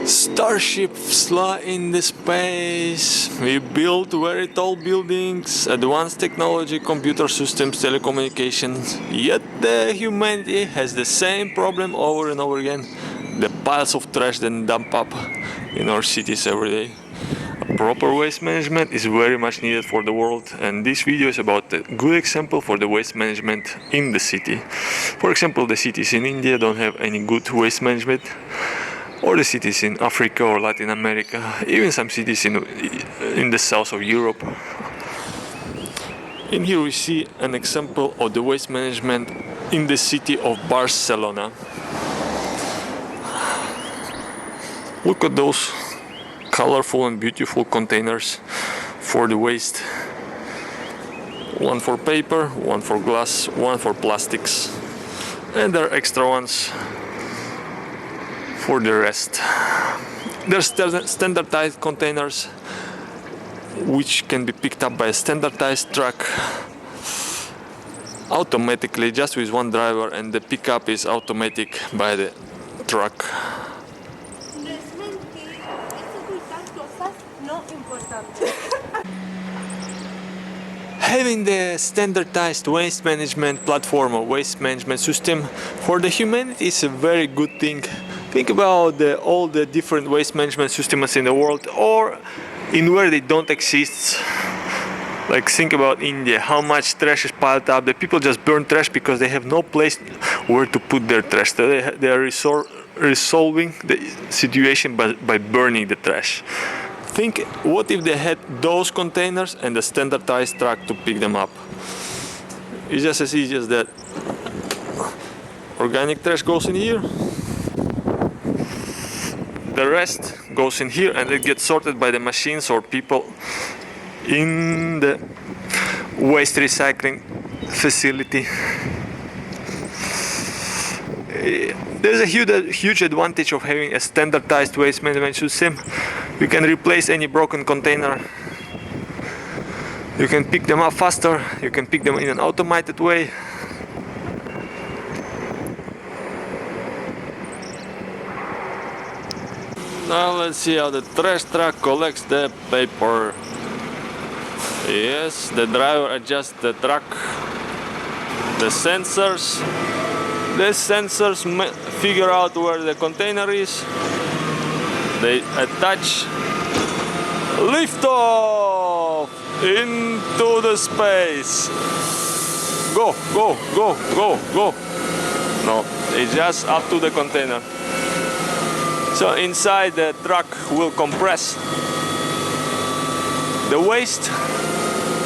Starships fly in the space. We build very tall buildings, advanced technology, computer systems, telecommunications. Yet the humanity has the same problem over and over again. The piles of trash that dump up in our cities every day. Proper waste management is very much needed for the world, and this video is about a good example for the waste management in the city. For example, the cities in India don't have any good waste management, or the cities in Africa or Latin America, even some cities in the south of Europe. In here we see an example of the waste management in the city of Barcelona. Look at those colorful and beautiful containers for the waste. One for paper, one for glass, one for plastics, and there are extra ones for the rest. There's standardized containers which can be picked up by a standardized truck automatically, just with one driver, and the pickup is automatic by the truck. Having the standardized waste management platform or waste management system for the humanity is a very good thing. Think about all the different waste management systems in the world, or in where they don't exist. Like, think about India, how much trash is piled up. The people just burn trash because they have no place where to put their trash. They are resolving the situation by burning the trash. Think, what if they had those containers and a standardized truck to pick them up? It's just as easy as that. Organic trash goes in here. The rest goes in here and it gets sorted by the machines or people in the waste recycling facility. There's a huge advantage of having a standardized waste management system. You can replace any broken container. You can pick them up faster. You can pick them in an automated way. Now let's see how the trash truck collects the paper. Yes, the driver adjusts the truck. The sensors figure out where the container is. They attach, lift off into the space. Go, go, go, go, go. No, it's just up to the container. So inside the truck will compress the waste,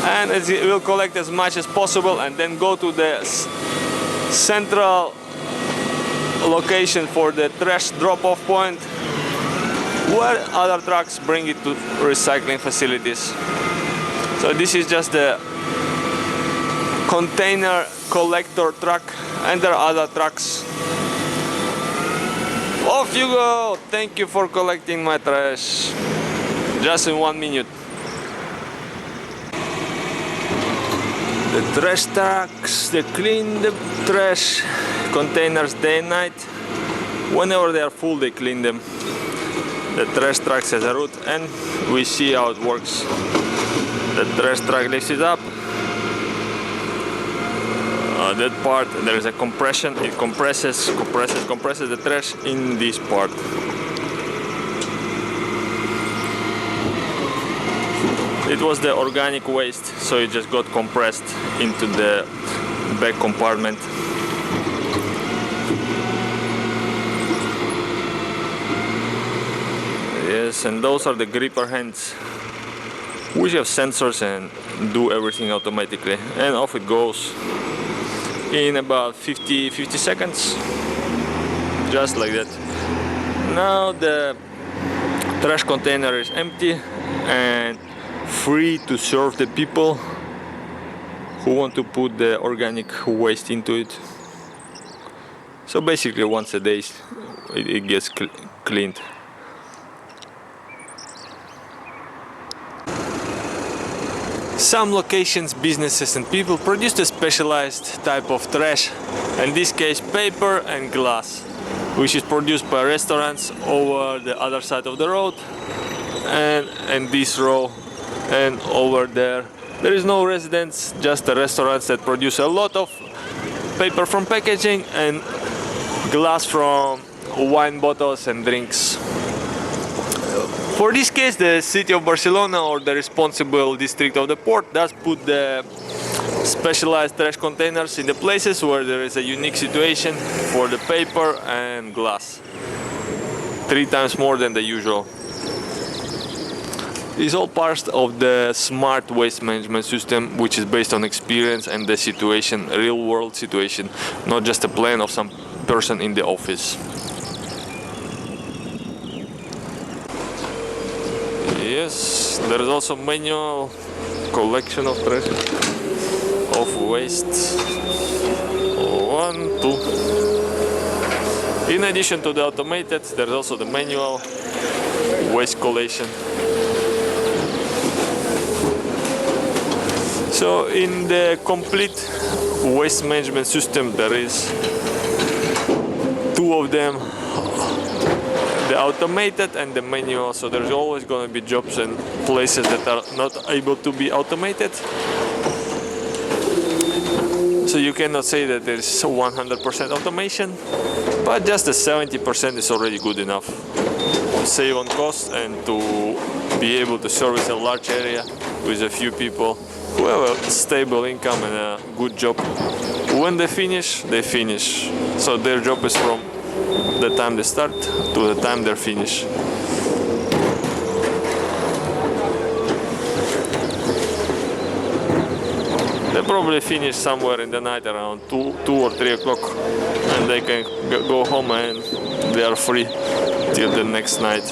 and it will collect as much as possible and then go to the central location for the trash drop-off point, where other trucks bring it to recycling facilities. So this is just the container collector truck, and there are other trucks. Off you go! Thank you for collecting my trash. Just in 1 minute. The trash trucks, they clean the trash containers day and night. Whenever they are full, they clean them. The trash truck has a route, and we see how it works. The trash truck lifts it up. That part, there is a compression. It compresses the trash in this part. It was the organic waste, so it just got compressed into the back compartment. Yes, and those are the gripper hands, which have sensors and do everything automatically, and off it goes in about 50 seconds, just like that. Now the trash container is empty and free to serve the people who want to put the organic waste into it. So basically once a day it gets cleaned. Some locations, businesses and people produce a specialized type of trash, in this case paper and glass. which is produced by restaurants over the other side of the road, and this row, and over there is no residents, just the restaurants that produce a lot of paper from packaging and glass from wine bottles and drinks. For this case, the city of Barcelona or the responsible district of the port does put the specialized trash containers in the places where there is a unique situation for the paper and glass. 3 times more than the usual. It's all part of the smart waste management system, which is based on experience and the situation, real world situation, not just a plan of some person in the office. Yes, there is also manual collection of trash, of waste. 1, 2. In addition to the automated, there is also the manual waste collation. So in the complete waste management system, there is 2 of them, the automated and the manual. So there's always going to be jobs and places that are not able to be automated. So you cannot say that there is 100% automation, but just the 70% is already good enough to save on costs and to be able to service a large area with a few people who have a stable income and a good job. When they finish, they finish. So their job is from the time they start to the time they're finished. They probably finish somewhere in the night around 2 or 3 o'clock, and they can go home and they are free till the next night.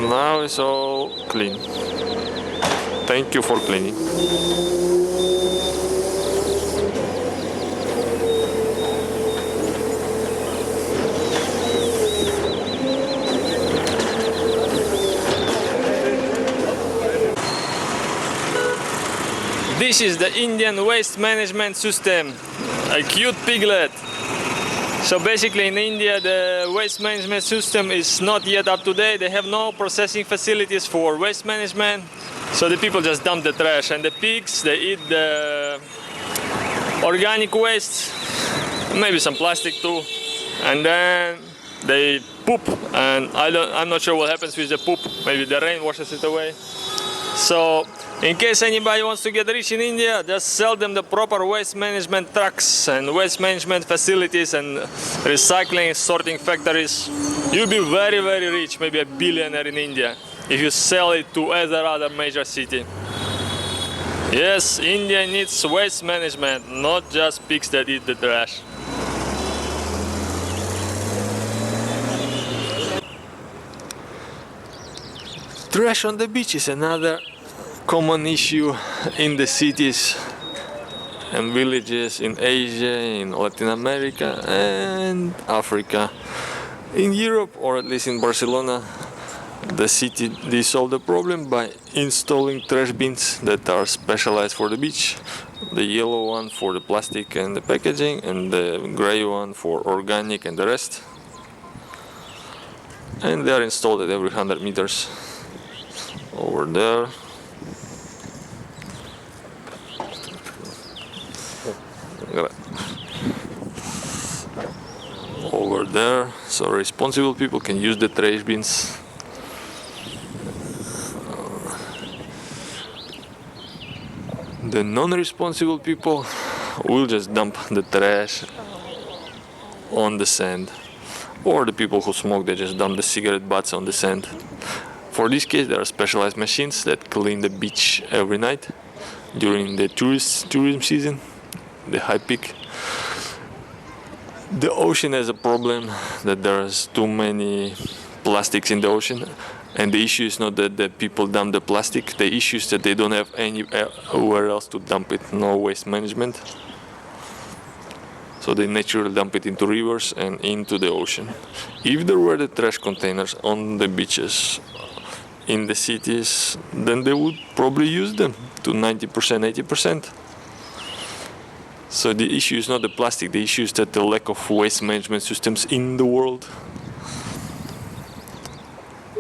Now it's all clean. Thank you for cleaning. This is the Indian waste management system, a cute piglet. So basically in India the waste management system is not yet up to date. They have no processing facilities for waste management. So the people just dump the trash, and the pigs, they eat the organic waste, maybe some plastic too, and then they poop, and I'm not sure what happens with the poop. Maybe the rain washes it away. So in case anybody wants to get rich in India, just sell them the proper waste management trucks and waste management facilities and recycling sorting factories. You'll be very, very rich, maybe a billionaire in India, if you sell it to other major city. Yes, India needs waste management, not just pigs that eat the trash. Trash on the beach is another common issue in the cities and villages in Asia, in Latin America and Africa. In Europe, or at least in Barcelona, the city, they solved the problem by installing trash bins that are specialized for the beach. The yellow one for the plastic and the packaging, and the gray one for organic and the rest. And they are installed at every 100 meters. Over there. Over there, so responsible people can use the trash bins. The non-responsible people will just dump the trash on the sand, or the people who smoke, they just dump the cigarette butts on the sand. For this case, there are specialized machines that clean the beach every night during the tourism season, the high peak. The ocean has a problem that there's too many plastics in the ocean, and the issue is not that the people dump the plastic, the issue is that they don't have anywhere else to dump it, no waste management. So they naturally dump it into rivers and into the ocean. If there were the trash containers on the beaches, in the cities, then they would probably use them to 90%, 80%. So the issue is not the plastic, the issue is that the lack of waste management systems in the world.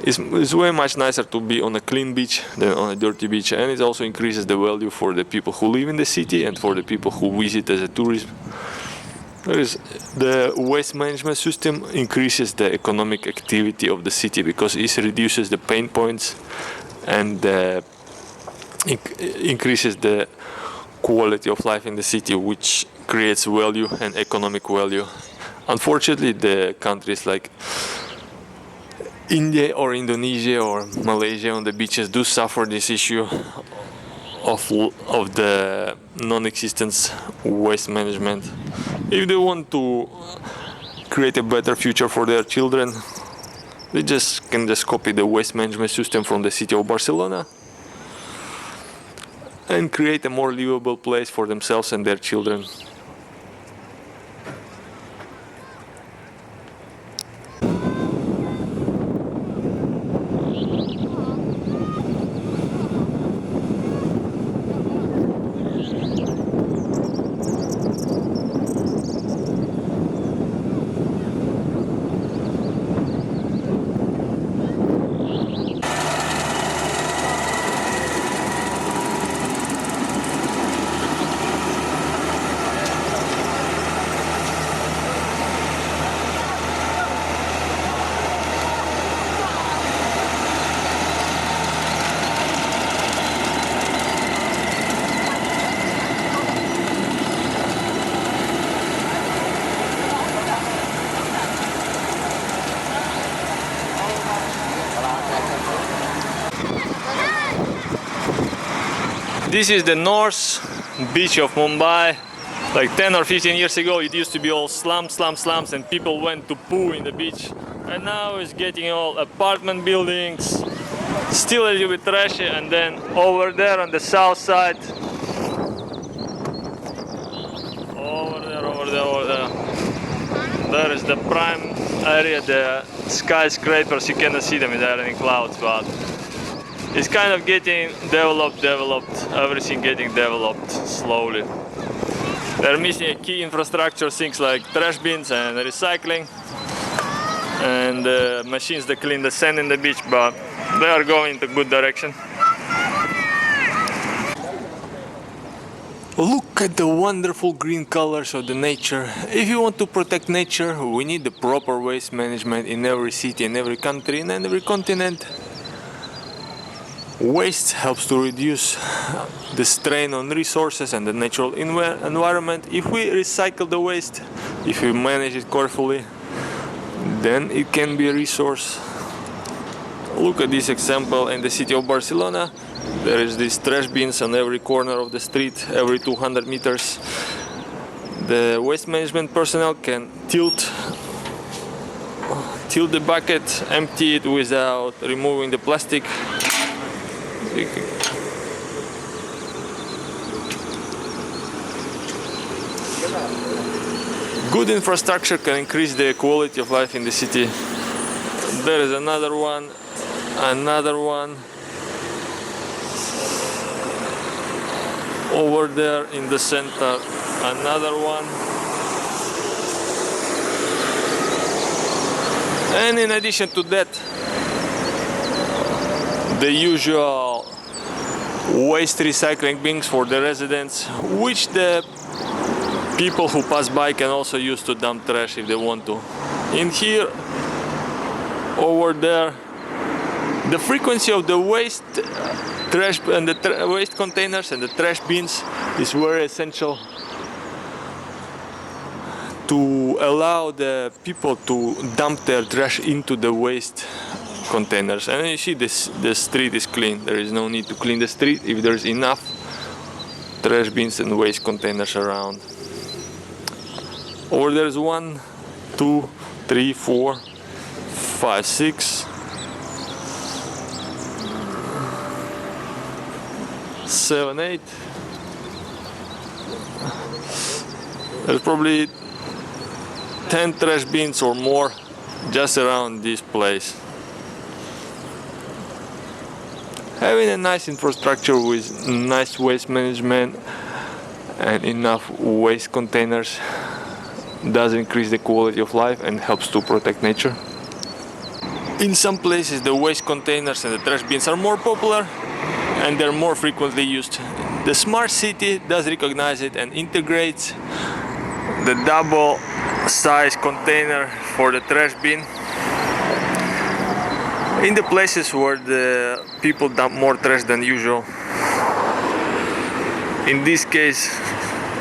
It's way much nicer to be on a clean beach than on a dirty beach, and it also increases the value for the people who live in the city and for the people who visit as a tourist. The waste management system increases the economic activity of the city because it reduces the pain points and increases the quality of life in the city, which creates value and economic value. Unfortunately, the countries like India or Indonesia or Malaysia on the beaches do suffer this issue of the non-existence waste management. If they want to create a better future for their children, they can just copy the waste management system from the city of Barcelona and create a more livable place for themselves and their children. This is the north beach of Mumbai. Like 10 or 15 years ago, it used to be all slums, and people went to poo in the beach. And now it's getting all apartment buildings, still a little bit trashy. And then over there on the south side, over there, there is the prime area, the skyscrapers. You cannot see them in there, any clouds, but it's kind of getting developed, everything getting developed slowly. They're missing a key infrastructure, things like trash bins and recycling and machines that clean the sand in the beach, but they are going in a good direction. Look at the wonderful green colors of the nature. If you want to protect nature, we need the proper waste management in every city, in every country, and in every continent. Waste helps to reduce the strain on resources and the natural environment. If we recycle the waste, if we manage it carefully, then it can be a resource. Look at this example in the city of Barcelona. There is these trash bins on every corner of the street, every 200 meters. The waste management personnel can tilt the bucket, empty it without removing the plastic. Good infrastructure can increase the quality of life in the city. There is another one. Over there in the center, another one. And in addition to that, the usual waste recycling bins for the residents, which the people who pass by can also use to dump trash if they want to. In here, over there, the frequency of the waste trash and the waste containers and the trash bins is very essential to allow the people to dump their trash into the waste containers. And you see the street is clean. There is no need to clean the street if there is enough trash bins and waste containers around. Over there is 1, 2, 3, 4, 5, 6, 7, 8. There's probably 10 trash bins or more just around this place. Having a nice infrastructure with nice waste management and enough waste containers does increase the quality of life and helps to protect nature. In some places the waste containers and the trash bins are more popular and they're more frequently used. The smart city does recognize it and integrates the double size container for the trash bin in the places where the people dump more trash than usual. In this case,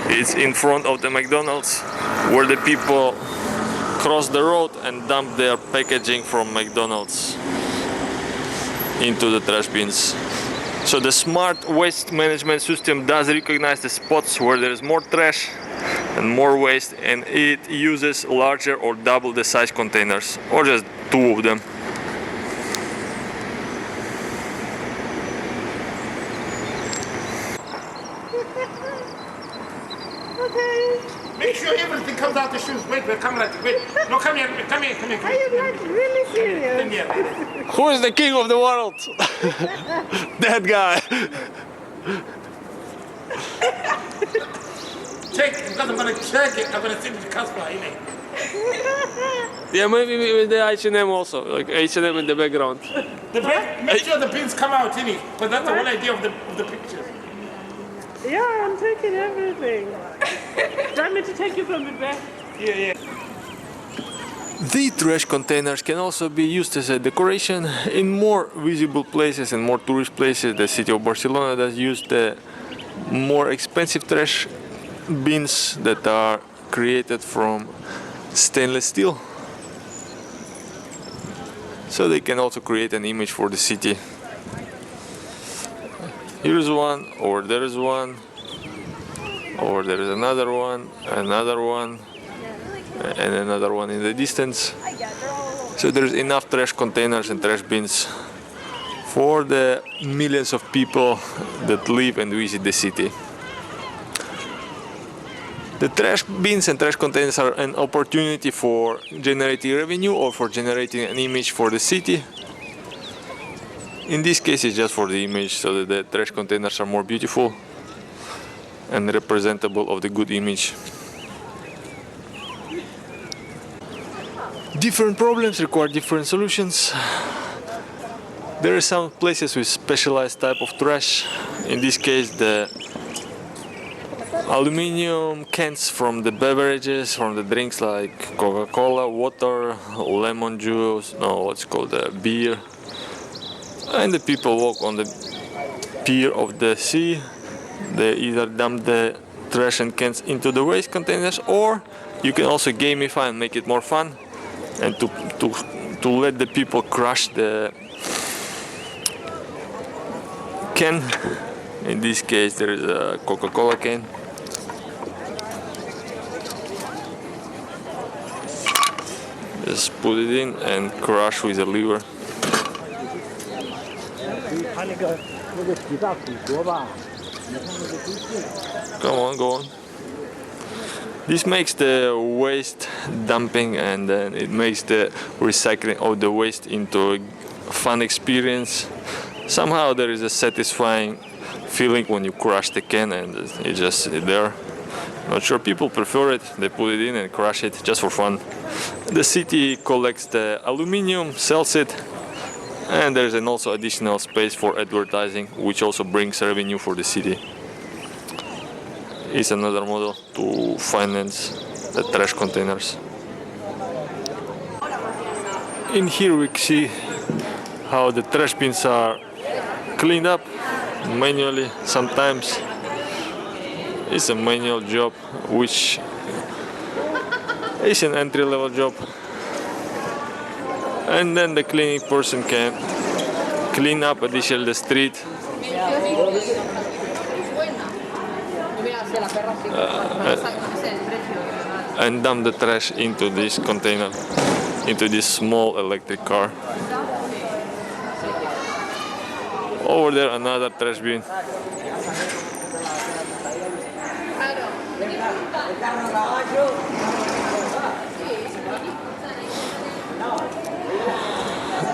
it's in front of the McDonald's, where the people cross the road and dump their packaging from McDonald's into the trash bins. So the smart waste management system does recognize the spots where there is more trash and more waste, and it uses larger or double the size containers, or just two of them. Okay. Make sure everything comes out the shoes. Wait, come like wait. No, come here. Are you not really serious? Come here. Who is the king of the world? That guy. Check, because I'm gonna check it. I'm gonna send it to Casper. Yeah, maybe with the H&M also, like H&M in the background. Make sure the pins come out, innit? But that's the whole idea of the picture. Yeah, I'm taking everything. Do you want me to take you from it back? Yeah. The trash containers can also be used as a decoration in more visible places and more tourist places. The city of Barcelona does use the more expensive trash bins that are created from stainless steel. So they can also create an image for the city. Here's one, or there is one, or there is another one, and another one in the distance. So there's enough trash containers and trash bins for the millions of people that live and visit the city. The trash bins and trash containers are an opportunity for generating revenue or for generating an image for the city. In this case, it's just for the image, so that the trash containers are more beautiful and representable of the good image. Different problems require different solutions. There are some places with specialized type of trash. In this case, the aluminum cans from the beverages, from the drinks like Coca-Cola, water, lemon juice, what's called beer. And the people walk on the pier of the sea. They either dump the trash and cans into the waste containers, or you can also gamify and make it more fun, and to let the people crush the can. In this case, there is a Coca-Cola can. Just put it in and crush with a lever. Go on. This makes the waste dumping, and then it makes the recycling of the waste into a fun experience. Somehow there is a satisfying feeling when you crush the can and it's just there. Not sure, people prefer it. They put it in and crush it just for fun. The city collects the aluminum, sells it, and there's also additional space for advertising, which also brings revenue for the city. It's another model to finance the trash containers. In here we see how the trash bins are cleaned up manually. Sometimes it's a manual job, which is an entry-level job. And then the cleaning person can clean up additionally the street. And dump the trash into this container, into this small electric car. Over there, another trash bin.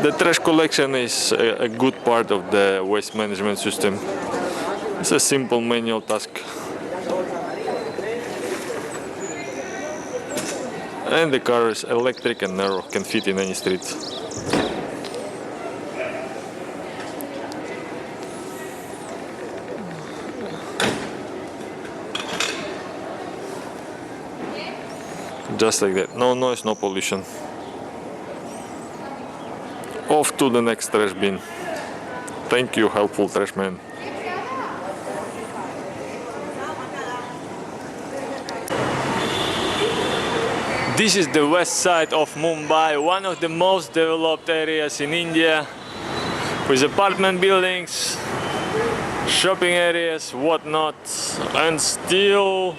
The trash collection is a good part of the waste management system. It's a simple manual task. And the car is electric and narrow, can fit in any street. Just like that, no noise, no pollution. Off to the next trash bin. Thank you, helpful trash man. This is the west side of Mumbai, one of the most developed areas in India, with apartment buildings, shopping areas, whatnot, and still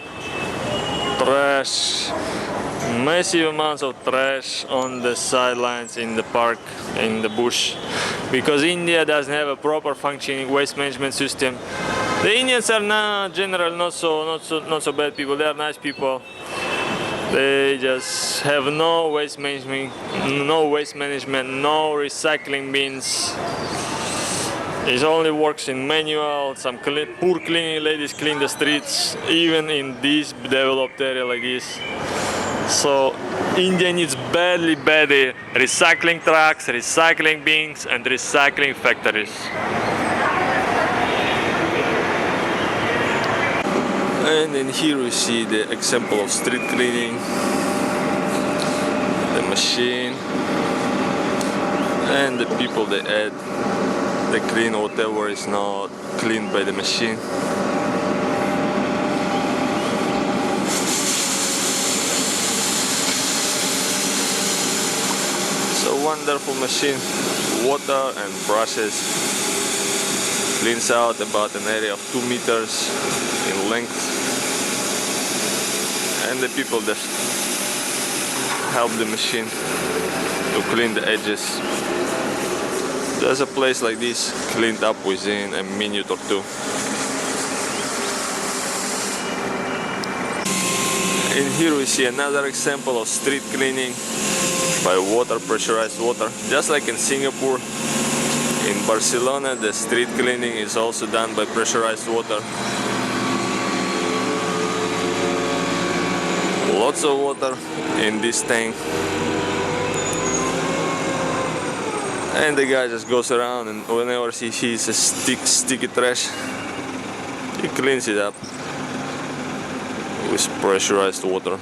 trash. Massive amounts of trash on the sidelines, in the park, in the bush, because India doesn't have a proper functioning waste management system. The Indians are not general, not so bad people. They are nice people. They just have no waste management, no recycling bins. It only works in manual. Some poor cleaning ladies clean the streets, even in this developed area like this. So India needs badly recycling trucks, recycling bins, and recycling factories. And in here we see the example of street cleaning, the machine, and the people they add. They clean whatever is not cleaned by the machine. It's a wonderful machine. Water and brushes. Cleans out about an area of 2 meters in length. And the people just help the machine to clean the edges. There's a place like this cleaned up within a minute or two. In here we see another example of street cleaning by water, pressurized water. Just like in Singapore, in Barcelona, the street cleaning is also done by pressurized water. Lots of water in this tank. And the guy just goes around, and whenever he sees a sticky trash, he cleans it up with pressurized water.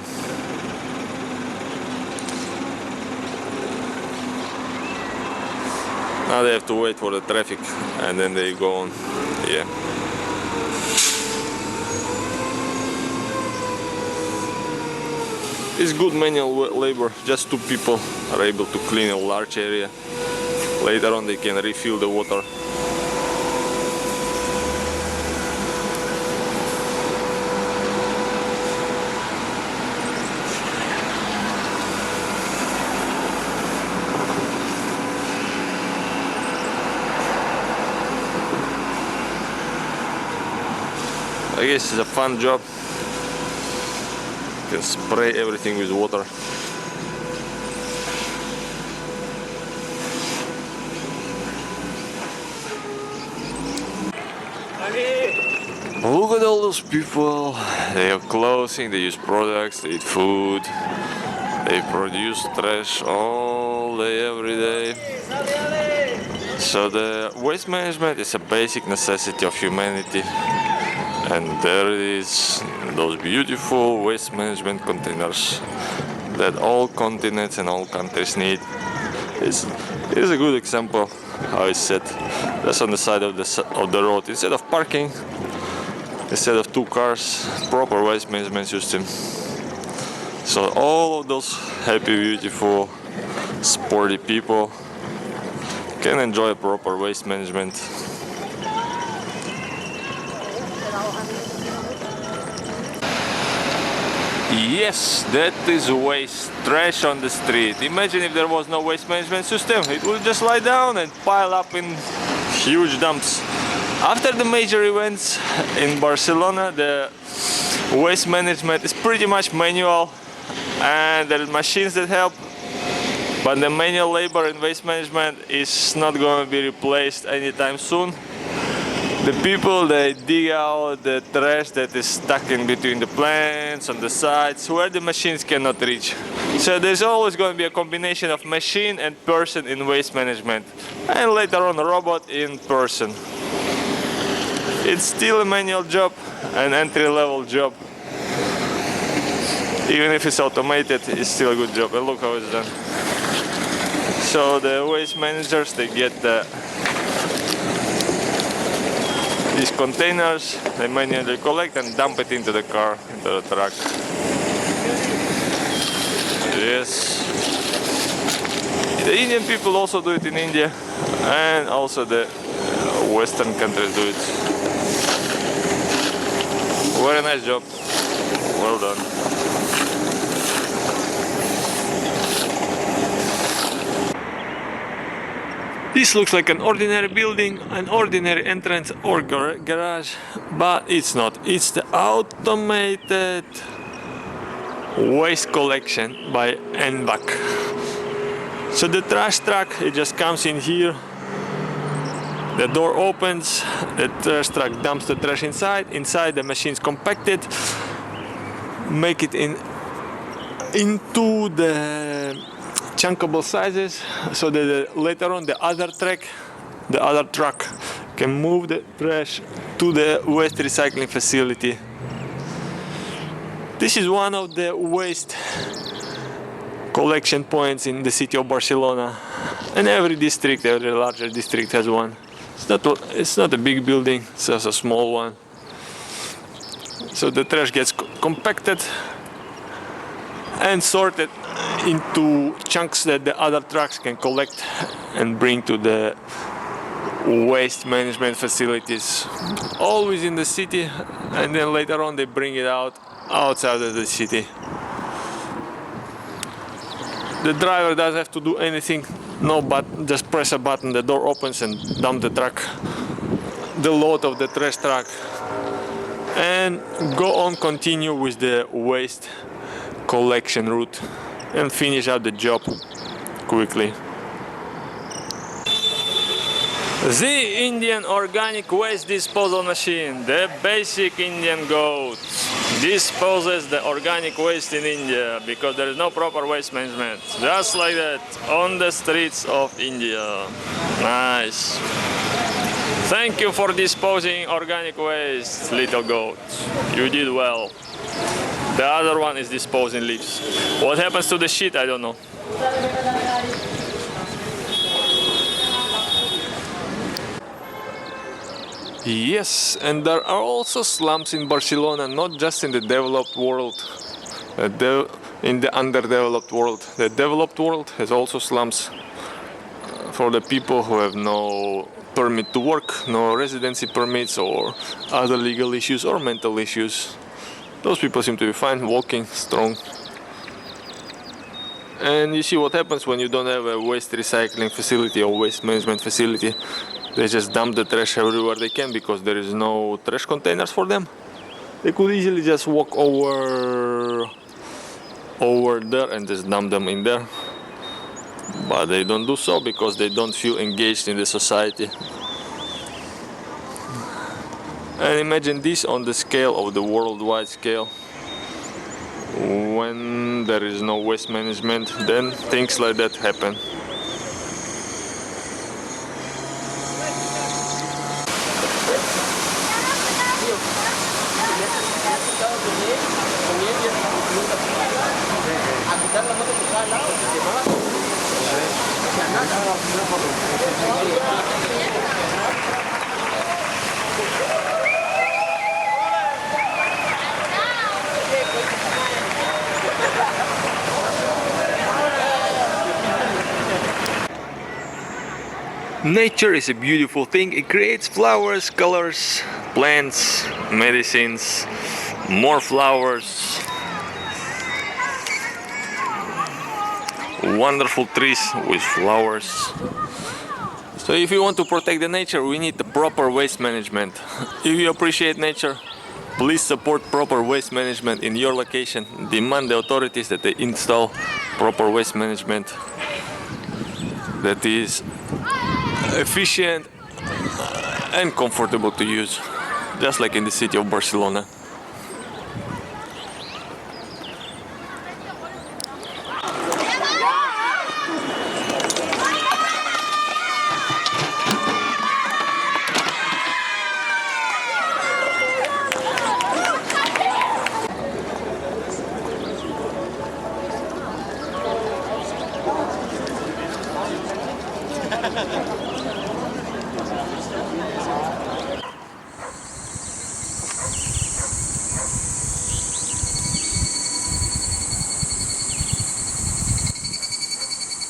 Now they have to wait for the traffic, and then they go on. Yeah. It's good manual labor. Just 2 people are able to clean a large area. Later on they can refill the water. I guess it's a fun job. You can spray everything with water. Look at all those people. They have clothing, they use products, they eat food, they produce trash all day, every day. So the waste management is a basic necessity of humanity. And there it is, those beautiful waste management containers that all continents and all countries need. It's a good example how it's set. That's on the side of the road. Instead of parking, instead of 2 cars, proper waste management system. So all of those happy, beautiful, sporty people can enjoy proper waste management. Yes, that is waste, trash on the street. Imagine if there was no waste management system. It would just lie down and pile up in huge dumps. After the major events in Barcelona, the waste management is pretty much manual, and there are machines that help. But the manual labor in waste management is not going to be replaced anytime soon. The people, they dig out the trash that is stuck in between the plants on the sides where the machines cannot reach. So there's always going to be a combination of machine and person in waste management, and later on a robot in person. It's still a manual job, an entry-level job. Even if it's automated, it's still a good job. And look how it's done. So the waste managers, they get these containers, they manually collect and dump it into the car, into the truck. Yes. The Indian people also do it in India, and also the Western countries do it. Very nice job. Well done. This looks like an ordinary building, an ordinary entrance or garage, but it's not. It's the automated waste collection by NBAC. So the trash truck, it just comes in here, the door opens, the trash truck dumps the trash inside the machine's compacted, make it into the chunkable sizes, so that later on the other truck can move the trash to the waste recycling facility. This is one of the waste collection points in the city of Barcelona, and every larger district has one. It's not a big building, it's just a small one. So the trash gets compacted and sorted into chunks that the other trucks can collect and bring to the waste management facilities, always in the city, and then later on they bring it outside of the city. The driver doesn't have to do anything, just press a button, the door opens and dump the load of the trash truck, and continue with the waste collection route and finish out the job quickly. The Indian organic waste disposal machine, the basic Indian goat, disposes the organic waste in India because there is no proper waste management. Just like that, on the streets of India. Nice. Thank you for disposing organic waste, little goat. You did well. The other one is disposing leaves. What happens to the shit, I don't know. Yes, and there are also slums in Barcelona, not just in the developed world, in the underdeveloped world. The developed world has also slums for the people who have no permit to work, no residency permits, or other legal issues or mental issues. Those people seem to be fine, walking, strong. And you see what happens when you don't have a waste recycling facility or waste management facility. They just dump the trash everywhere they can because there is no trash containers for them. They could easily just walk over there and just dump them in there. But they don't do so because they don't feel engaged in the society. And imagine this on the scale of the worldwide scale. When there is no waste management, then things like that happen. Nature is a beautiful thing. It creates flowers, colors, plants, medicines, more flowers, wonderful trees with flowers. So if you want to protect the nature, we need the proper waste management. If you appreciate nature, please support proper waste management in your location. Demand the authorities that they install proper waste management. that is efficient and comfortable to use, just like in the city of Barcelona.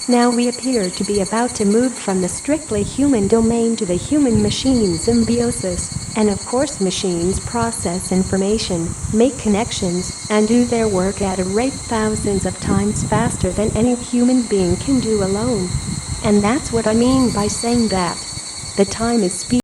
Now we appear to be about to move from the strictly human domain to the human-machine symbiosis, and of course machines process information, make connections, and do their work at a rate thousands of times faster than any human being can do alone. And that's what I mean by saying that the time is speed.